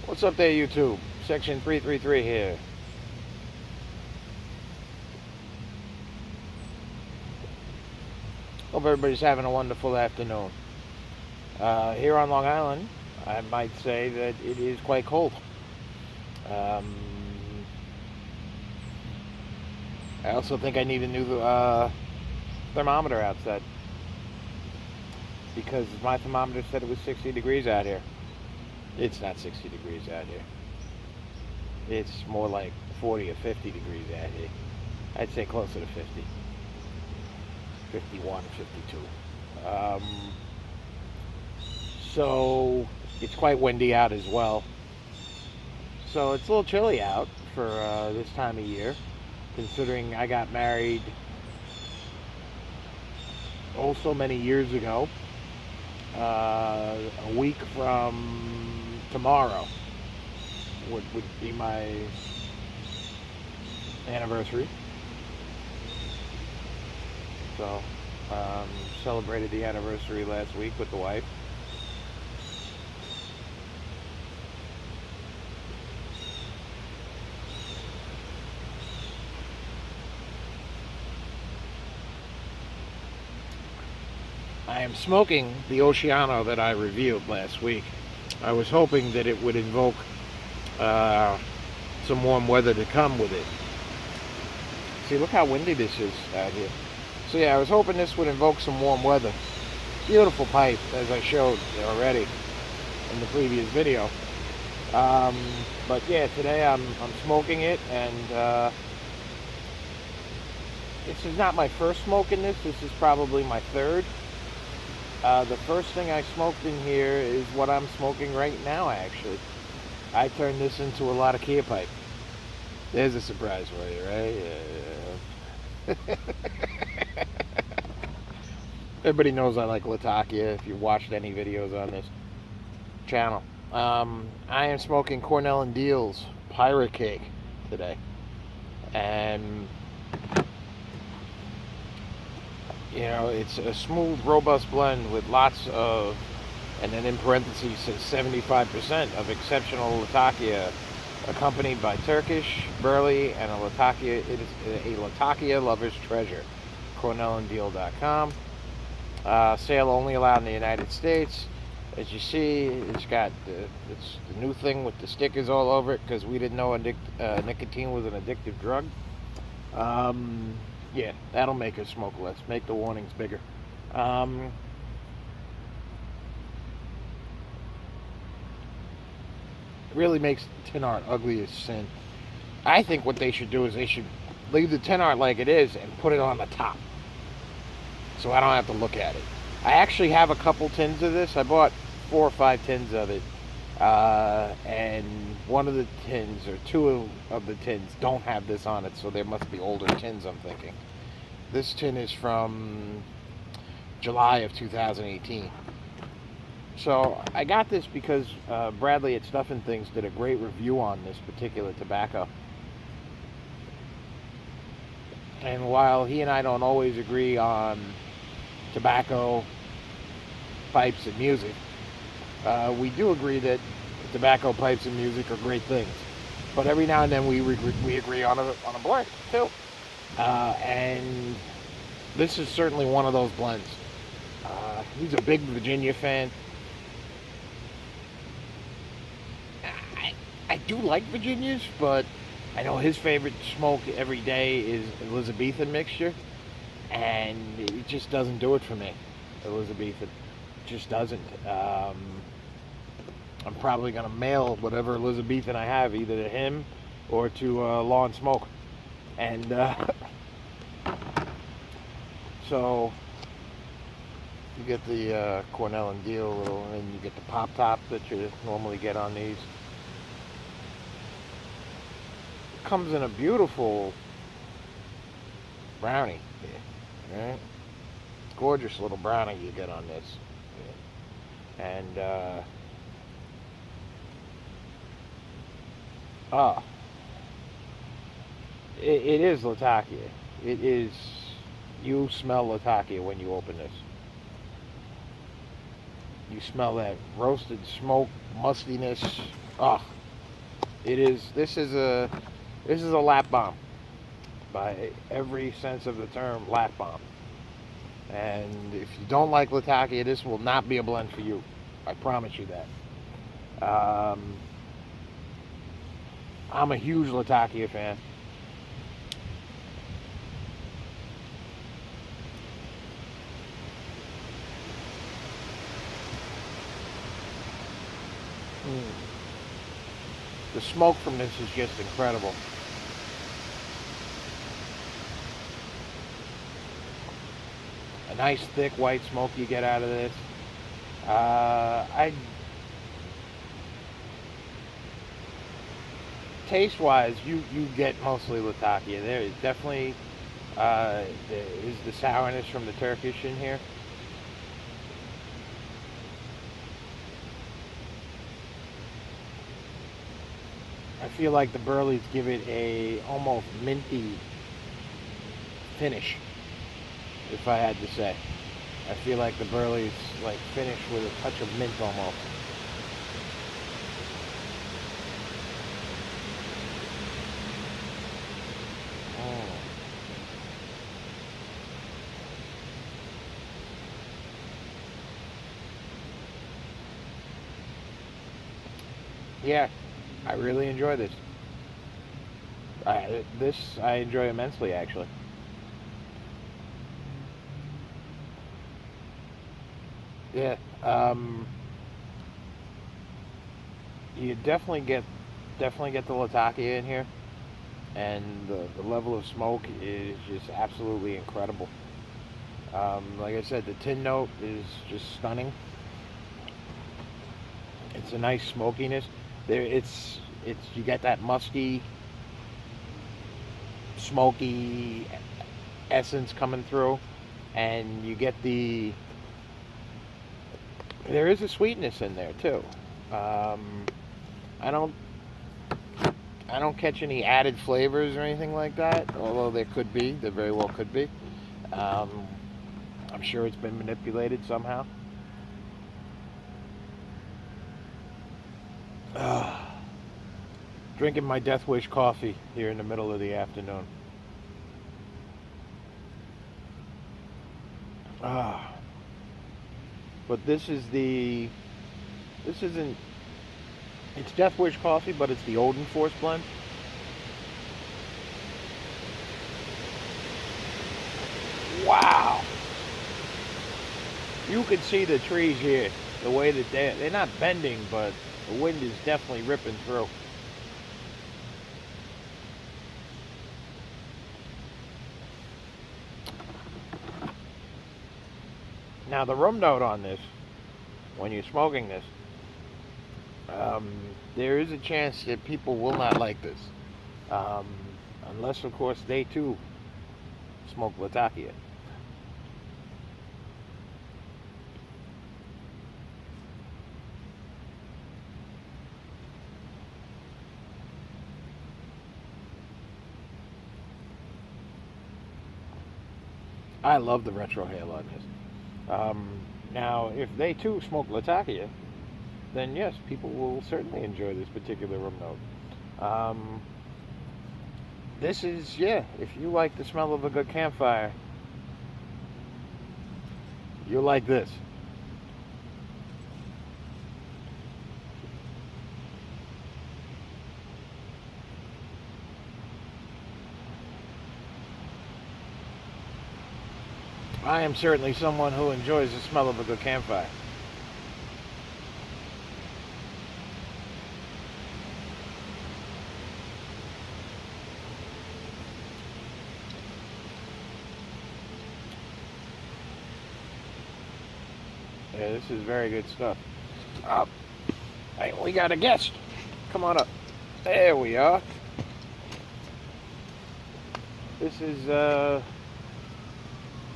What's up there, YouTube? Section 333 here. Hope everybody's having a wonderful afternoon. Here on Long Island, I might say that it is quite cold. I also think I need a new thermometer outside, because my thermometer said it was 60 degrees out here. It's not 60 degrees out here. It's more like 40 or 50 degrees out here. I'd say closer to 50. 51 or 52. So it's quite windy out as well. So it's a little chilly out for this time of year, considering I got married so many years ago. A week from tomorrow would be my anniversary. So celebrated the anniversary last week with the wife. I am smoking the Oceano that I reviewed last week. I was hoping that it would invoke some warm weather to come with it. See, look how windy this is out here. So yeah, I was hoping this would invoke some warm weather. Beautiful pipe, as I showed already in the previous video. But yeah, today I'm smoking it, and this is not my first smoke in this. This is probably my third. The first thing I smoked in here is what I'm smoking right now, actually. I turned this into a Latakia pipe. There's a surprise for you, right? Yeah. Everybody knows I like Latakia if you've watched any videos on this channel. I am smoking Cornell and Diehl's Pirate Kake today. And you know, it's a smooth, robust blend with lots of, and then in parentheses says 75% of exceptional Latakia, accompanied by Turkish, burley, and a Latakia. It is a Latakia lover's treasure. CornellandDiehl.com. Sale only allowed in the United States. As you see, it's got it's the new thing with the stickers all over it, because we didn't know nicotine was an addictive drug. Yeah, that'll make us smoke less. Make the warnings bigger. It really makes tin art ugly as sin. I think what they should do is they should leave the tin art like it is and put it on the top, so I don't have to look at it. I actually have a couple tins of this. I bought 4 or 5 tins of it. And one of the tins, or 2 of the tins, don't have this on it, so there must be older tins, I'm thinking. This tin is from July of 2018. So I got this because Bradley at Stuff and Things did a great review on this particular tobacco. And while he and I don't always agree on tobacco, pipes, and music, we do agree that tobacco, pipes, and music are great things. But every now and then we agree on a blend too. And this is certainly one of those blends. He's a big Virginia fan. I do like Virginias, but I know his favorite smoke every day is Elizabethan mixture, and it just doesn't do it for me. Elizabethan just doesn't. I'm probably going to mail whatever Elizabethan I have either to him or to Law and Smoke. And so you get the Cornell and Diehl little, and you get the pop top that you normally get on these. It comes in a beautiful brownie here, right? Gorgeous little brownie you get on this. And it is Latakia. It is, you smell Latakia when you open this. You smell that roasted smoke, mustiness. Oh, It is. This is a lap bomb by every sense of the term. Lap bomb. And if you don't like Latakia, this will not be a blend for you. I promise you that. I'm a huge Latakia fan. The smoke from this is just incredible. A nice thick white smoke you get out of this. I taste-wise, you get mostly Latakia. There is definitely is the sourness from the Turkish in here. I feel like the Burleys give it a almost minty finish, if I had to say. I feel like the Burleys like finish with a touch of mint almost. Mm. Yeah, I really enjoy this. I enjoy immensely actually. Yeah, you definitely get the Latakia in here, and the level of smoke is just absolutely incredible. Like I said, the tin note is just stunning. It's a nice smokiness. It's you get that musky, smoky essence coming through, and you get there is a sweetness in there too. I don't I don't catch any added flavors or anything like that, although there could be. There very well could be. Um, I'm sure it's been manipulated somehow. Uh, Drinking my Death Wish coffee here in the middle of the afternoon. Uh, but this isn't, it's Death Wish coffee, but it's the Odin Force blend. Wow! You can see the trees here, the way that they're not bending, but the wind is definitely ripping through. Now the rum note on this, when you're smoking this, um, there is a chance that people will not like this, um, unless of course they too smoke Latakia. I love the retro hail on this. Now, if they too smoke Latakia, then yes, people will certainly enjoy this particular rum note. This is, yeah, if you like the smell of a good campfire, you'll like this. I am certainly someone who enjoys the smell of a good campfire. Yeah, this is very good stuff. Uh, hey, we got a guest. Come on up. There we are. This is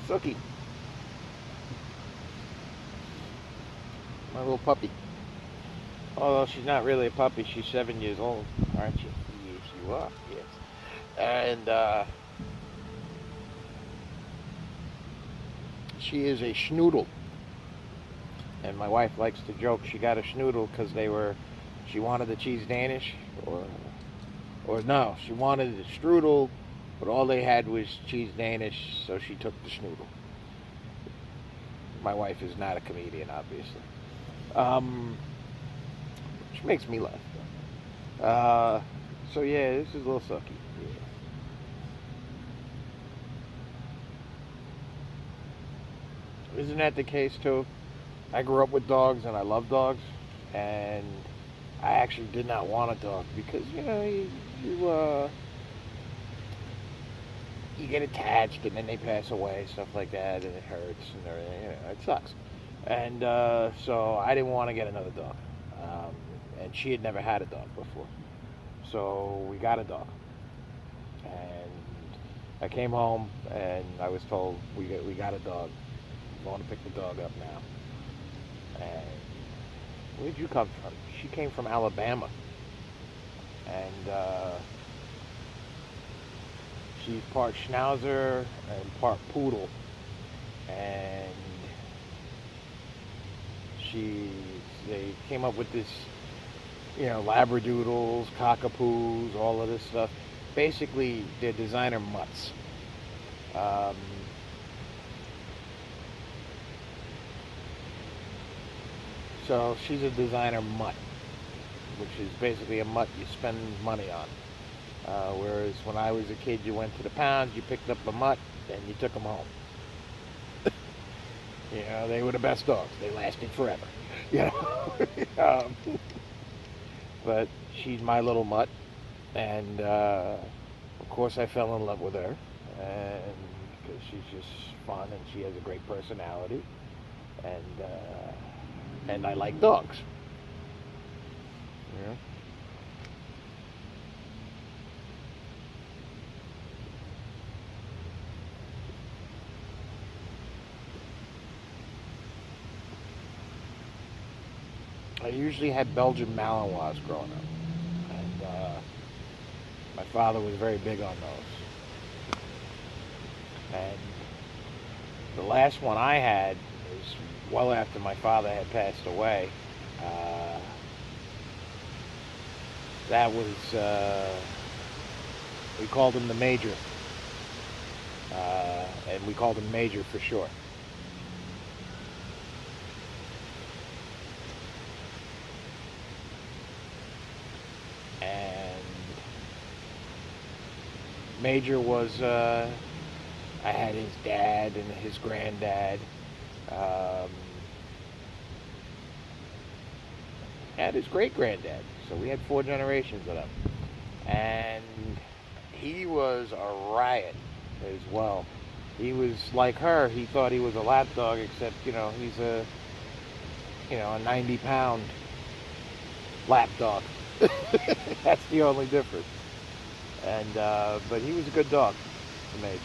Suki, my little puppy. Although she's not really a puppy, she's 7 years old, aren't you? Yes, you are. Yes. And she is a schnoodle. And my wife likes to joke she got a schnoodle because they were She wanted the cheese Danish, or no, she wanted the strudel, but all they had was cheese Danish, so she took the strudel. My wife is not a comedian, obviously. Which makes me laugh. So yeah, this is a little sucky. Yeah. Isn't that the case too? I grew up with dogs and I love dogs, and I actually did not want a dog because you get attached and then they pass away, stuff like that, and it hurts and everything. It sucks. And so I didn't want to get another dog, and she had never had a dog before, so we got a dog. And I came home and I was told we got a dog. I'm going to pick the dog up now. And where did you come from? She came from Alabama, and she's part Schnauzer and part Poodle, and they came up with this, Labradoodles, Cockapoos, all of this stuff. Basically, they're designer mutts. So she's a designer mutt, which is basically a mutt you spend money on. Whereas when I was a kid, you went to the pound, you picked up a mutt, and you took them home. They were the best dogs. They lasted forever. But she's my little mutt, and of course I fell in love with her, and because she's just fun and she has a great personality, and I like dogs. I usually had Belgian Malinois growing up, and my father was very big on those. And the last one I had was well after my father had passed away. That was, we called him the Major, and we called him Major for short. And Major was, I had his dad and his granddad, and his great-granddad. So we had 4 generations of them. And he was a riot as well. He was like her. He thought he was a lap dog, except, he's a 90-pound lap dog. That's the only difference. And but he was a good dog, the Major.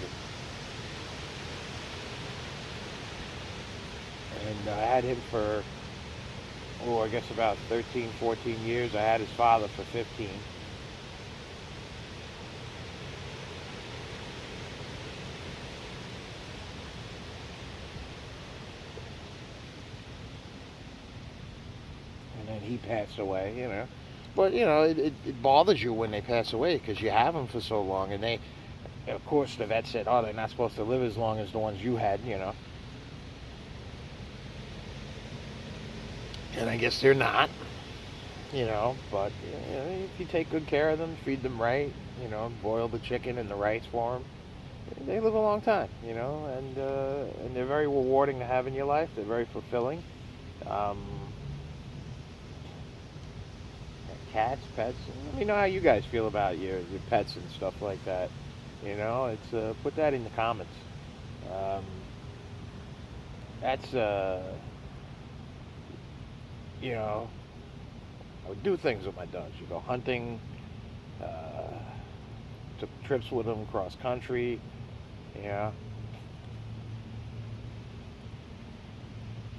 And I had him for, I guess about 13, 14 years. I had his father for 15. And then he passed away, But, it bothers you when they pass away because you have them for so long. And they, of course, the vet said, they're not supposed to live as long as the ones you had, And I guess they're not, but if you take good care of them, feed them right, boil the chicken and the rice for them, they live a long time, and they're very rewarding to have in your life. They're very fulfilling. Cats, pets, let me know how you guys feel about your pets and stuff like that. It's put that in the comments. That's I would do things with my dogs. You go hunting, took trips with them cross country,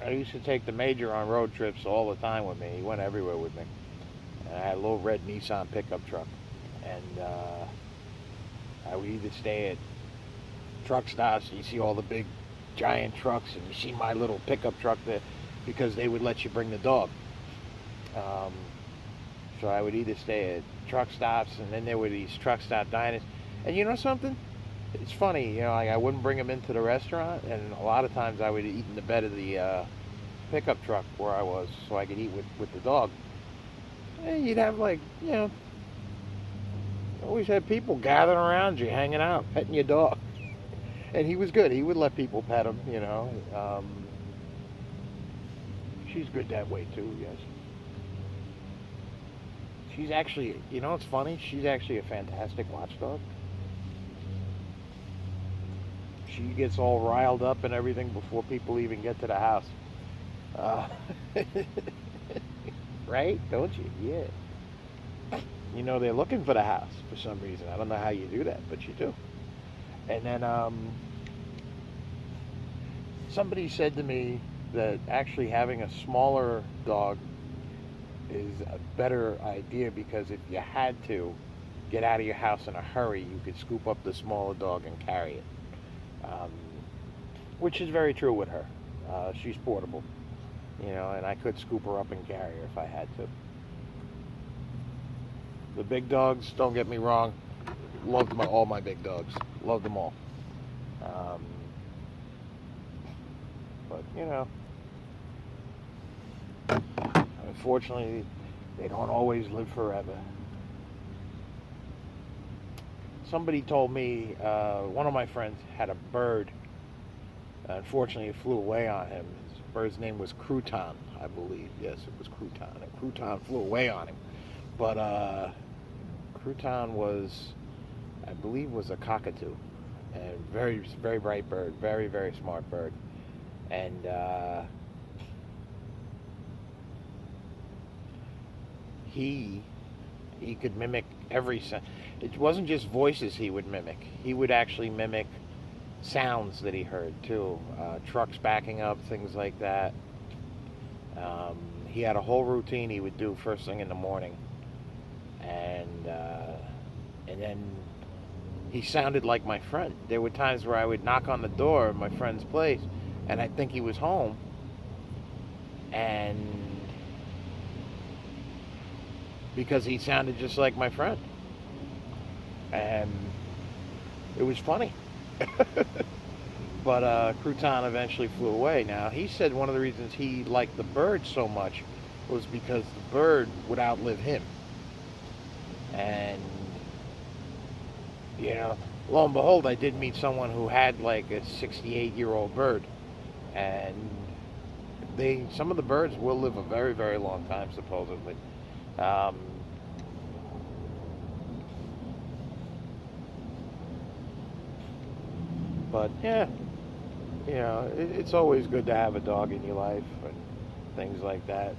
I used to take the Major on road trips all the time with me. He went everywhere with me. And I had a little red Nissan pickup truck. And I would either stay at truck stops, you see all the big giant trucks, and you see my little pickup truck there, because they would let you bring the dog. So I would either stay at truck stops, and then there were these truck stop diners. And you know something? It's funny, like I wouldn't bring them into the restaurant, and a lot of times I would eat in the bed of the pickup truck where I was, so I could eat with the dog. And you'd have always had people gathering around you, hanging out, petting your dog. And he was good. He would let people pet him, She's good that way too, yes. She's actually, it's funny, she's actually a fantastic watchdog. She gets all riled up and everything before people even get to the house. Right? Don't you? Yeah. They're looking for the house for some reason. I don't know how you do that, but you do. And then somebody said to me that actually having a smaller dog is a better idea, because if you had to get out of your house in a hurry, you could scoop up the smaller dog and carry it. Which is very true with her. She's portable, and I could scoop her up and carry her if I had to. The big dogs, don't get me wrong, loved all my big dogs. Loved them all. But, unfortunately, they don't always live forever. Somebody told me, one of my friends had a bird. Unfortunately, it flew away on him. His bird's name was Crouton, I believe. Yes, it was Crouton. And Crouton flew away on him. But Crouton was, I believe, was a cockatoo. And very, very bright bird. Very, very smart bird. And he could mimic every sound. It wasn't just voices he would mimic. He would actually mimic sounds that he heard too. Trucks backing up, things like that. He had a whole routine he would do first thing in the morning, and then he sounded like my friend. There were times where I would knock on the door of my friend's place, and I'd think he was home, and because he sounded just like my friend, and it was funny. But Crouton eventually flew away. Now, he said one of the reasons he liked the bird so much was because the bird would outlive him. And, lo and behold, I did meet someone who had like a 68-year-old bird. And some of the birds will live a very, very long time, supposedly. But yeah, it's always good to have a dog in your life and things like that.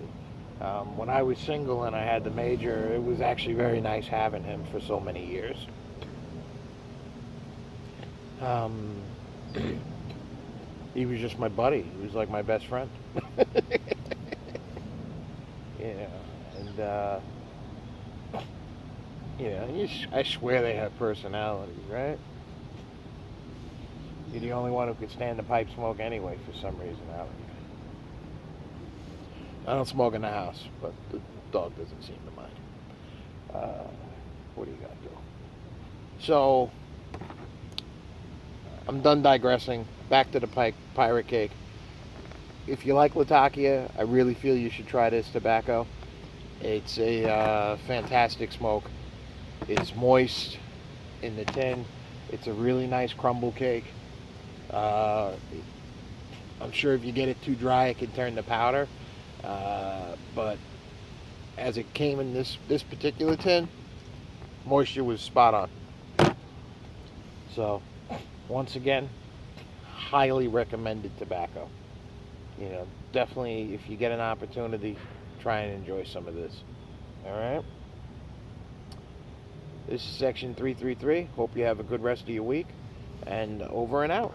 When I was single and I had the Major, it was actually very nice having him for so many years. He was just my buddy. He was like my best friend. I swear they have personalities, right? You're the only one who could stand the pipe smoke anyway, for some reason. I don't smoke in the house, but the dog doesn't seem to mind. What do you got to do? So, I'm done digressing. Back to the Pirate Kake. If you like Latakia, I really feel you should try this tobacco. It's a fantastic smoke. It's moist in the tin. It's a really nice crumble cake. I'm sure if you get it too dry, it can turn to powder. But as it came in this particular tin, moisture was spot on. So, once again, highly recommended tobacco. Definitely, if you get an opportunity, try and enjoy some of this. All right? This is section 333. Hope you have a good rest of your week. And over and out.